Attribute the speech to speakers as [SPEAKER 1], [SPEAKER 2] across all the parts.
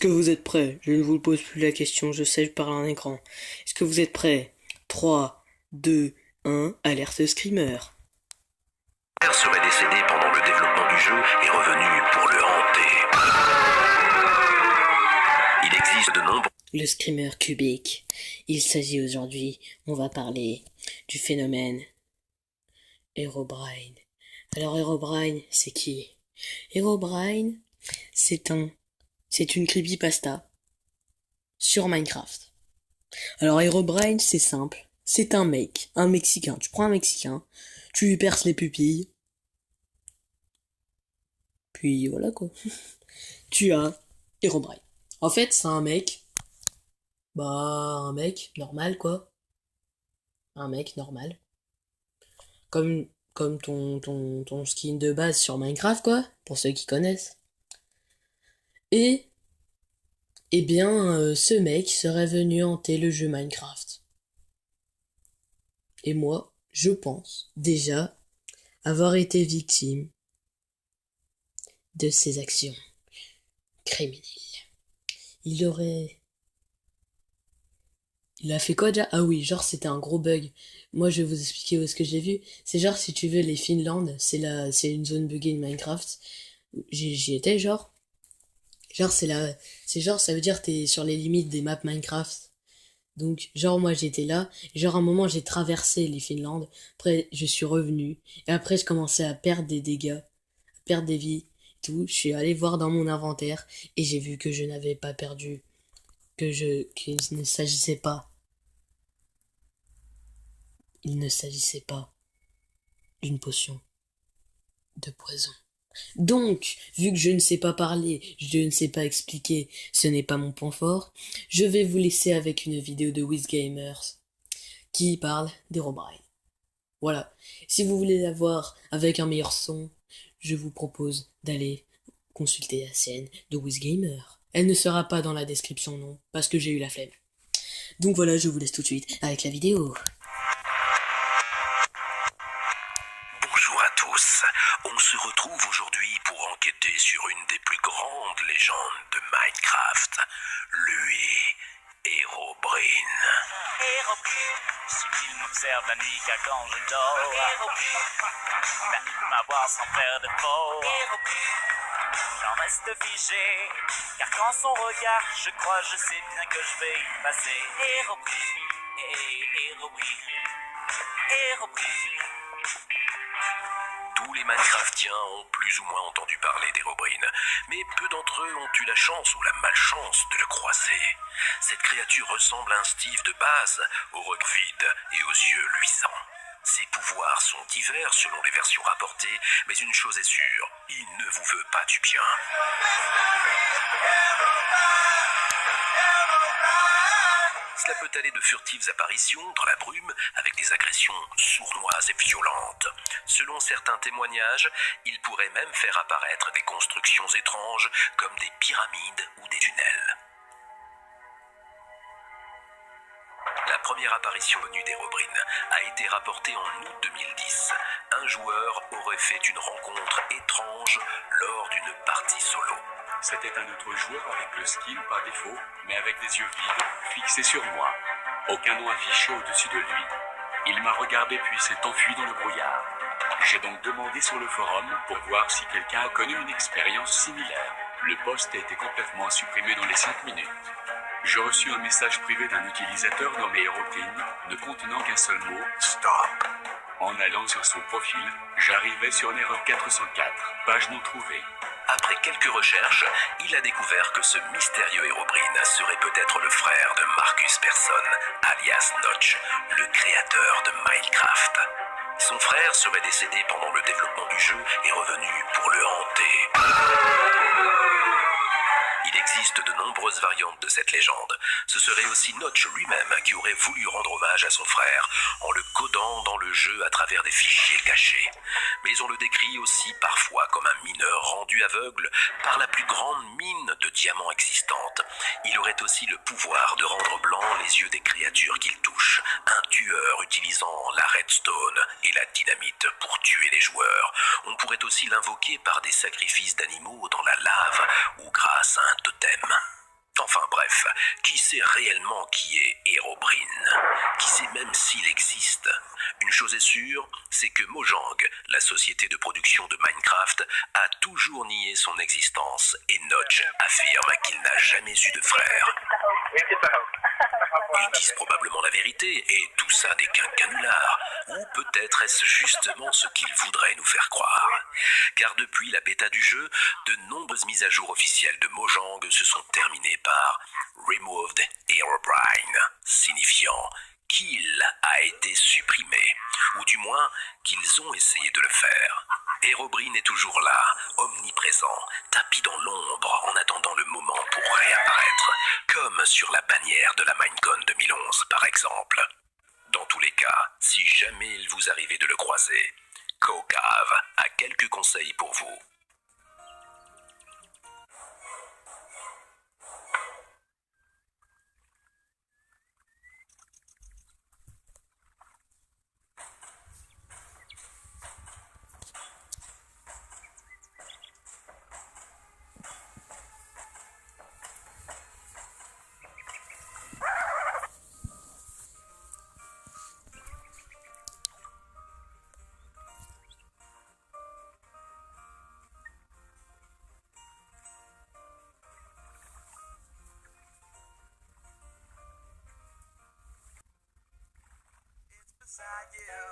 [SPEAKER 1] que vous êtes prêts? Je ne vous pose plus la question, je sais, je parle à un écran. Est-ce que vous êtes prêts? 3, 2, 1, alerte screamer.
[SPEAKER 2] Serait décédé pendant le développement du jeu et revenu pour le hanter. Il existe de nombreux...
[SPEAKER 1] Le screamer cubique. Il s'agit aujourd'hui, on va parler du phénomène Herobrine. Alors Herobrine, c'est qui? Herobrine, c'est une creepypasta sur Minecraft. Alors Herobrine, c'est simple. C'est un mec, un Mexicain. Tu prends un Mexicain, tu lui perces les pupilles, puis voilà quoi. Tu as Herobrine. En fait, c'est un mec, un mec normal quoi. Un mec normal. Comme ton skin de base sur Minecraft quoi, pour ceux qui connaissent. Et, ce mec serait venu hanter le jeu Minecraft. Et moi, je pense déjà avoir été victime de ses actions criminelles. Il a fait quoi déjà? Ah oui, genre c'était un gros bug. Moi je vais vous expliquer où est-ce que j'ai vu. C'est genre si tu veux les Finland, c'est une zone buggée de Minecraft. J'y étais genre. C'est genre ça veut dire t'es sur les limites des maps Minecraft. Donc genre moi j'étais là, et genre à un moment j'ai traversé les Finland, après je suis revenu, et après je commençais à perdre des dégâts, à perdre des vies, tout. Je suis allé voir dans mon inventaire, et j'ai vu que je n'avais pas perdu, qu'il ne s'agissait pas, il ne s'agissait pas d'une potion de poison. Donc, vu que je ne sais pas parler, je ne sais pas expliquer, ce n'est pas mon point fort, je vais vous laisser avec une vidéo de WizGamers qui parle d'Herobrine. Voilà. Si vous voulez la voir avec un meilleur son, je vous propose d'aller consulter la chaîne de WizGamer. Elle ne sera pas dans la description, non, parce que j'ai eu la flemme. Donc voilà, je vous laisse tout de suite avec la vidéo.
[SPEAKER 2] Bonjour à tous, on se retrouve aujourd'hui pour enquêter sur une des plus grandes légendes de Minecraft, lui, Herobrine.
[SPEAKER 3] Herobrine, s'il m'observe la nuit car quand je dors, Herobrine, il m'avoir sans faire de faux, Herobrine, j'en reste figé, car quand son regard, je crois, je sais bien que je vais y passer. Herobrine, Herobrine, Herobrine.
[SPEAKER 2] Tous les Minecraftiens ont plus ou moins entendu parler d'Herobrine, mais peu d'entre eux ont eu la chance ou la malchance de le croiser. Cette créature ressemble à un Steve de base, aux regards vides et aux yeux luisants. Ses pouvoirs sont divers selon les versions rapportées, mais une chose est sûre, il ne vous veut pas du bien. Cela peut aller de furtives apparitions dans la brume avec des agressions sournoises et violentes. Selon certains témoignages, il pourrait même faire apparaître des constructions étranges comme des pyramides ou des tunnels. La première apparition connue d'Herobrine a été rapportée en août 2010. Un joueur aurait fait une rencontre étrange lors d'une partie solo.
[SPEAKER 4] C'était un autre joueur avec le skin par défaut, mais avec des yeux vides, fixés sur moi. Aucun nom affiché au-dessus de lui. Il m'a regardé puis s'est enfui dans le brouillard. J'ai donc demandé sur le forum pour voir si quelqu'un a connu une expérience similaire. Le post a été complètement supprimé dans les 5 minutes. J'ai reçu un message privé d'un utilisateur nommé Herobrine, ne contenant qu'un seul mot, Stop. En allant sur son profil, j'arrivais sur l'erreur 404, page non trouvée.
[SPEAKER 2] Après quelques recherches, il a découvert que ce mystérieux Herobrine serait peut-être le frère de Marcus Persson, alias Notch, le créateur de Minecraft. Son frère serait décédé pendant le développement du jeu et revenu pour le hanter. Il existe de nombreuses variantes de cette légende. Ce serait aussi Notch lui-même qui aurait voulu rendre hommage à son frère en le codant dans le jeu à travers des fichiers cachés. Mais on le décrit aussi parfois comme un mineur rendu aveugle par la plus grande mine de diamants existante. Il aurait aussi le pouvoir de rendre blancs les yeux des créatures qu'il touche. Un tueur utilisant la redstone et la dynamite pour tuer les joueurs. On pourrait aussi l'invoquer par des sacrifices d'animaux dans la lave ou grâce à un totem. Enfin bref, qui sait réellement qui est Herobrine? Qui sait même s'il existe? Une chose est sûre, c'est que Mojang, la société de production de Minecraft, a toujours nié son existence et Notch affirme qu'il n'a jamais eu de frère. Ils disent probablement la vérité et tout ça n'est qu'un canular. Ou peut-être est-ce justement ce qu'ils voudraient nous faire croire. Car depuis la bêta du jeu, de nombreuses mises à jour officielles de Mojang se sont terminées par Removed Herobrine, signifiant qu'il a été supprimé, ou du moins qu'ils ont essayé de le faire. Herobrine est toujours là, omniprésent, tapis dans l'ombre en attendant le moment pour réapparaître, comme sur la bannière de la Minecon 2011 par exemple. Dans tous les cas, si jamais il vous arrivait de le croiser, Kokav a quelques conseils pour vous.
[SPEAKER 5] beside you.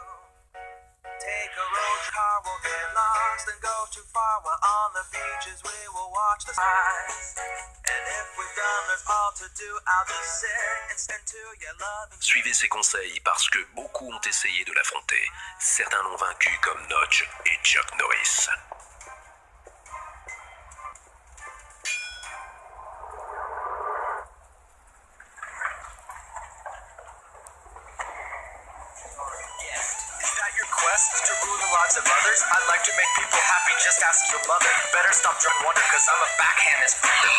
[SPEAKER 5] Take a road car, we'll get lost and go too far. While on the beaches we will watch the stars. And if we've done there's all to do, I'll just sit and stand to your love.
[SPEAKER 2] Suivez ces conseils parce que beaucoup ont essayé de l'affronter. Certains l'ont vaincu comme Notch et Chuck Norris.
[SPEAKER 5] To rule the lives of others, I like to make people happy, just ask your mother. Better stop drawing wonder, cause I'm a backhand this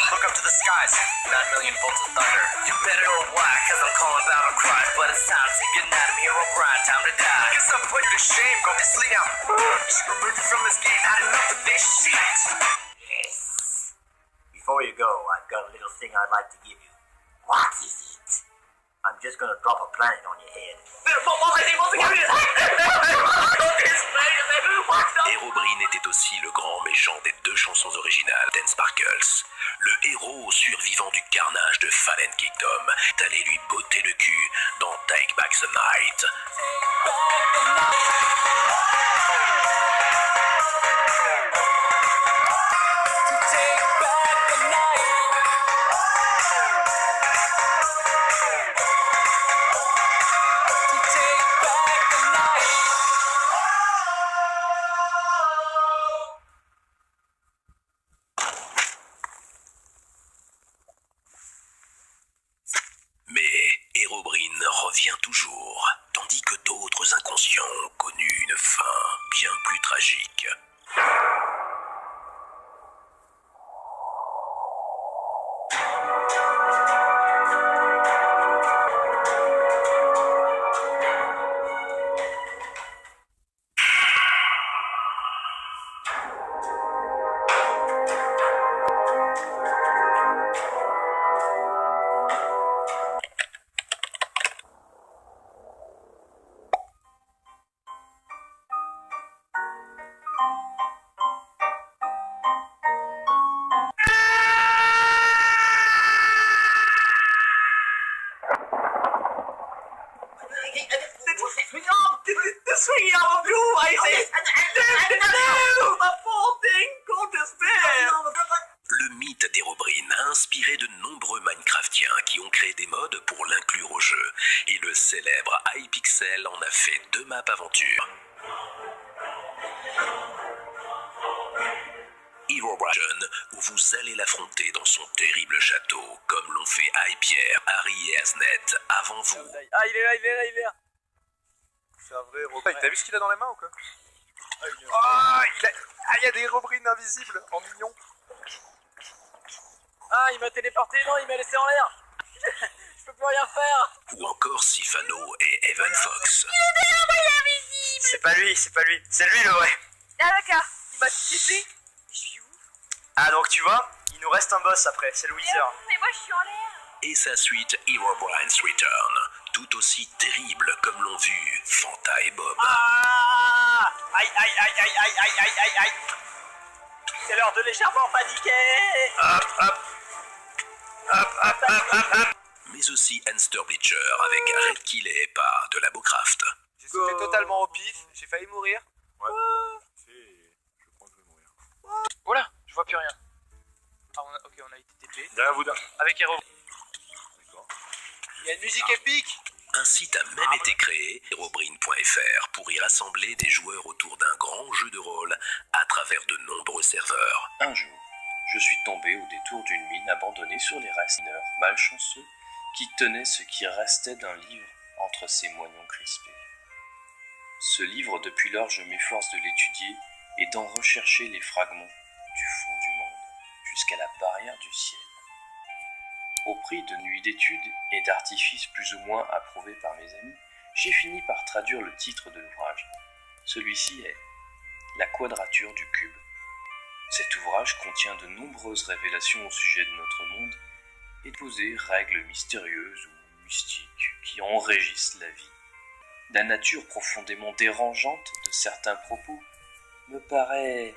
[SPEAKER 5] look up to the skies, 9 million volts of thunder. You better or why, cause I'm calling battle cries. But it's time to say goodnight, I'm Herobrine, time to die. Guess I'm putting you to shame, go to sleep now. Remove you from this game, had enough of this shit.
[SPEAKER 6] Yes. Before you go, I've got a little thing I'd like to give you. What is it? I'm just gonna drop a planet on your head.
[SPEAKER 2] Herobrine était aussi le grand méchant des deux chansons originales d'En Sparkles. Le héros survivant du carnage de Fallen Kingdom est allé lui botter le cul dans Take Back the Night. Mais Herobrine revient toujours, tandis que d'autres inconscients ont connu une fin bien plus tragique. Le mythe d'Herobrine a inspiré de nombreux Minecraftiens qui ont créé des mods pour l'inclure au jeu, et le célèbre Hypixel en a fait 2 maps aventures. Herobrine, où vous allez l'affronter dans son terrible château, comme l'ont fait Hypierre, Harry et Asnet avant vous.
[SPEAKER 7] Ah, il est là, il est là, il est là.
[SPEAKER 8] C'est un vrai Herobrine. T'as vu ce qu'il a dans les mains ou quoi? Ah, il y a des Herobrines invisibles en mignon.
[SPEAKER 7] Ah, il m'a téléporté, non, il m'a laissé en l'air. Je peux plus rien faire.
[SPEAKER 2] Ou encore Sifano et Evan Fox.
[SPEAKER 6] C'est pas lui, c'est lui le vrai.
[SPEAKER 7] Ah, d'accord. Il m'a touché. Je suis où?
[SPEAKER 6] Ah donc tu vois,
[SPEAKER 7] Il nous reste un boss après, c'est le Wither.
[SPEAKER 9] Mais moi je suis en l'air.
[SPEAKER 2] Et sa suite Herobrine's Return, tout aussi terrible comme l'ont vu Fanta et Bob.
[SPEAKER 7] Ah, aïe, aïe, aïe, aïe, aïe, aïe, aïe, aïe, aïe. C'est l'heure de légèrement paniquer.
[SPEAKER 2] Mais aussi Hanster Bleacher avec Red Killet par de la Bocraft.
[SPEAKER 8] J'ai sauté totalement au pif, j'ai failli mourir.
[SPEAKER 10] Ouais. Je crois que je vais mourir.
[SPEAKER 7] Voilà, je vois plus rien. Ah, ok, on a été TP.
[SPEAKER 10] Derrière vous,
[SPEAKER 7] Avec Hero.
[SPEAKER 10] d'accord.
[SPEAKER 8] Il y a une musique épique.
[SPEAKER 2] Un site a même été créé, herobrine.fr, pour y rassembler des joueurs autour d'un grand jeu de rôle à travers de nombreux serveurs.
[SPEAKER 11] Un jour, je suis tombé au détour d'une mine abandonnée sur les racineurs malchanceux qui tenaient ce qui restait d'un livre entre ses moignons crispés. Ce livre, depuis lors, je m'efforce de l'étudier et d'en rechercher les fragments du fond du monde, jusqu'à la barrière du ciel. Au prix de nuits d'études et d'artifices plus ou moins approuvés par mes amis, j'ai fini par traduire le titre de l'ouvrage. Celui-ci est « La quadrature du cube ». Cet ouvrage contient de nombreuses révélations au sujet de notre monde et pose des règles mystérieuses ou mystiques qui en régissent la vie. La nature profondément dérangeante de certains propos me paraît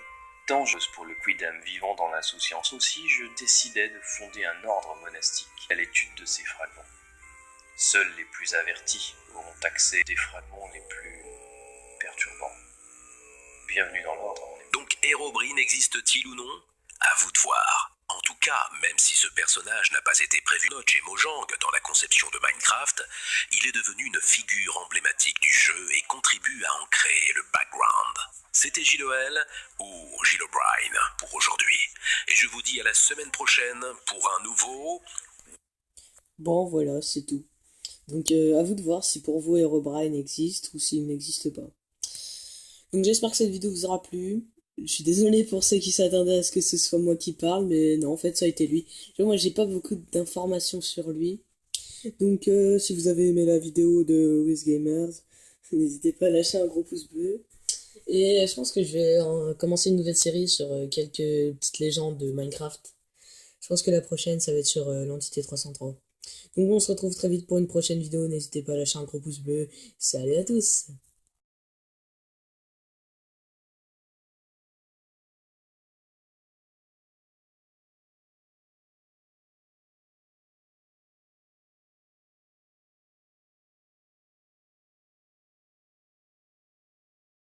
[SPEAKER 11] dangereuse pour le quidam vivant dans l'insouciance. Aussi, je décidai de fonder un ordre monastique à l'étude de ces fragments. Seuls les plus avertis auront accès des fragments les plus perturbants. Bienvenue dans l'ordre.
[SPEAKER 2] Donc Herobrine existe-t-il ou non? À vous de voir. En tout cas, même si ce personnage n'a pas été prévu Notch et Mojang dans la conception de Minecraft, il est devenu une figure emblématique du jeu et contribue à en créer le background. C'était Gilles-OL ou Gilles-O'Brien pour aujourd'hui. Et je vous dis à la semaine prochaine pour un nouveau...
[SPEAKER 1] Bon, voilà, c'est tout. Donc, à vous de voir si pour vous Herobrine existe ou s'il n'existe pas. Donc, j'espère que cette vidéo vous aura plu. Je suis désolé pour ceux qui s'attendaient à ce que ce soit moi qui parle, mais non, en fait, ça a été lui. Moi, j'ai pas beaucoup d'informations sur lui. Donc, si vous avez aimé la vidéo de WizGamers, n'hésitez pas à lâcher un gros pouce bleu. Et je pense que je vais commencer une nouvelle série sur quelques petites légendes de Minecraft. Je pense que la prochaine, ça va être sur l'entité 303. Donc, on se retrouve très vite pour une prochaine vidéo. N'hésitez pas à lâcher un gros pouce bleu. Salut à tous!